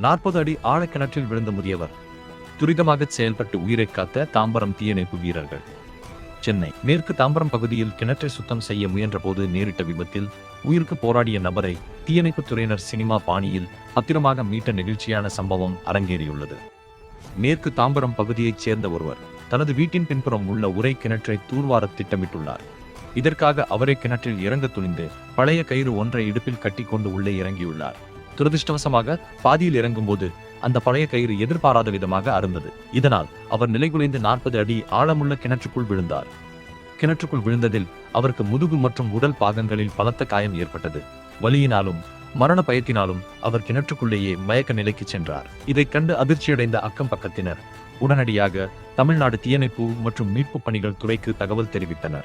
40 அடி ஆழக்கிணற்றில் விழுந்த முதியவர். துரிதமாக செயல்பட்டு உயிரை காத்த தாம்பரம் தீயணைப்பு வீரர்கள். சென்னை மேற்கு தாம்பரம் பகுதியில் கிணற்றை சுத்தம் செய்ய முயன்ற போது நேரிட்ட விபத்தில் உயிருக்கு போராடிய நபரை தீயணைப்புத் துறையினர் சினிமா பாணியில் பத்திரமாக மீட்ட நெகிழ்ச்சியான சம்பவம் அரங்கேறியுள்ளது. மேற்கு தாம்பரம் பகுதியைச் சேர்ந்த ஒருவர் தனது வீட்டின் பின்புறம் உள்ள உரை கிணற்றை தூர்வார திட்டமிட்டுள்ளார். இதற்காக அவரே கிணற்றில் இறங்க துணிந்து பழைய கயிறு ஒன்றை இடுப்பில் கட்டி கொண்டு உள்ளே இறங்கியுள்ளார். துரதிருஷ்டவசமாக பாதியில் இறங்கும்போது அந்த பழைய கயிறு எதிர்பாராத விதமாக அறுந்தது. இதனால் அவர் நிலைகுலைந்து 40 அடி ஆழமுள்ள கிணற்றுக்குள் விழுந்தார். கிணற்றுக்குள் விழுந்ததில் அவருக்கு முதுகு மற்றும் உடல் பாகங்களில் பலத்த காயம் ஏற்பட்டது. வலியினாலும் மரண பயத்தினாலும் அவர் கிணற்றுக்குள்ளேயே மயக்க நிலைக்கு சென்றார். இதைக் கண்டு அதிர்ச்சியடைந்த அக்கம் பக்கத்தினர் உடனடியாக தமிழ்நாடு தீயணைப்பு மற்றும் மீட்பு பணிகள் துறைக்கு தகவல் தெரிவித்தனர்.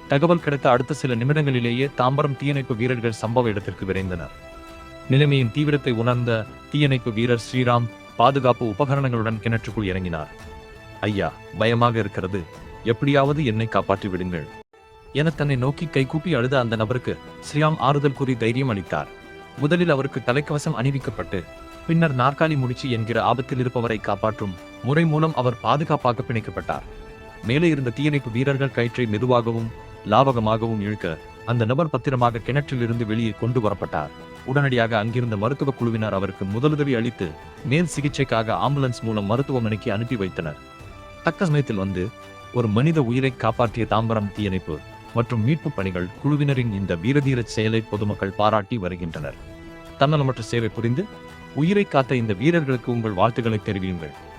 தகவல் கிடைத்த அடுத்த சில நிமிடங்களிலேயே தாம்பரம் தீயணைப்பு வீரர்கள் சம்பவ இடத்திற்கு விரைந்தனர். நிலைமையின் தீவிரத்தை உணர்ந்த தீயணைப்பு வீரர் ஸ்ரீராம் பாதுகாப்பு உபகரணங்களுடன் கிணற்றுக்குள் இறங்கினார். ஐயா, பயமாக இருக்கிறது, எப்படியாவது என்னை காப்பாற்றி விடுங்கள் என தன்னை நோக்கி கைகூப்பி அழுத அந்த நபருக்கு ஸ்ரீராம் ஆறுதல் கூறி தைரியம் அளித்தார். முதலில் அவருக்கு தலைக்கவசம் அணிவிக்கப்பட்டு பின்னர் நாற்காலி முடிச்சு என்கிற ஆபத்தில் இருப்பவரை காப்பாற்றும் முறை மூலம் அவர் பாதுகாப்பாக பிணைக்கப்பட்டார். மேலே இருந்த தீயணைப்பு வீரர்கள் கயிற்றை மெதுவாகவும் லாவகமாகவும் இழுக்க அந்த நபர் பத்திரமாக கிணற்றில் இருந்து வெளியே கொண்டு வரப்பட்டார். உடனடியாக அங்கிருந்த மருத்துவ குழுவினர் அவருக்கு முதலுதவி அளித்து மேல் சிகிச்சைக்காக ஆம்புலன்ஸ் மூலம் மருத்துவமனைக்கு அனுப்பி வைத்தனர். தக்க சமயத்தில் வந்து ஒரு மனித உயிரை காப்பாற்றிய தாம்பரம் தீயணைப்பு மற்றும் மீட்பு பணிகள் குழுவினரின் இந்த வீரதீர செயலை பொதுமக்கள் பாராட்டி வருகின்றனர். தன்னலமற்ற சேவை புரிந்து உயிரை காத்த இந்த வீரர்களுக்கு உங்கள் வாழ்த்துக்களை தெரிவியுங்கள்.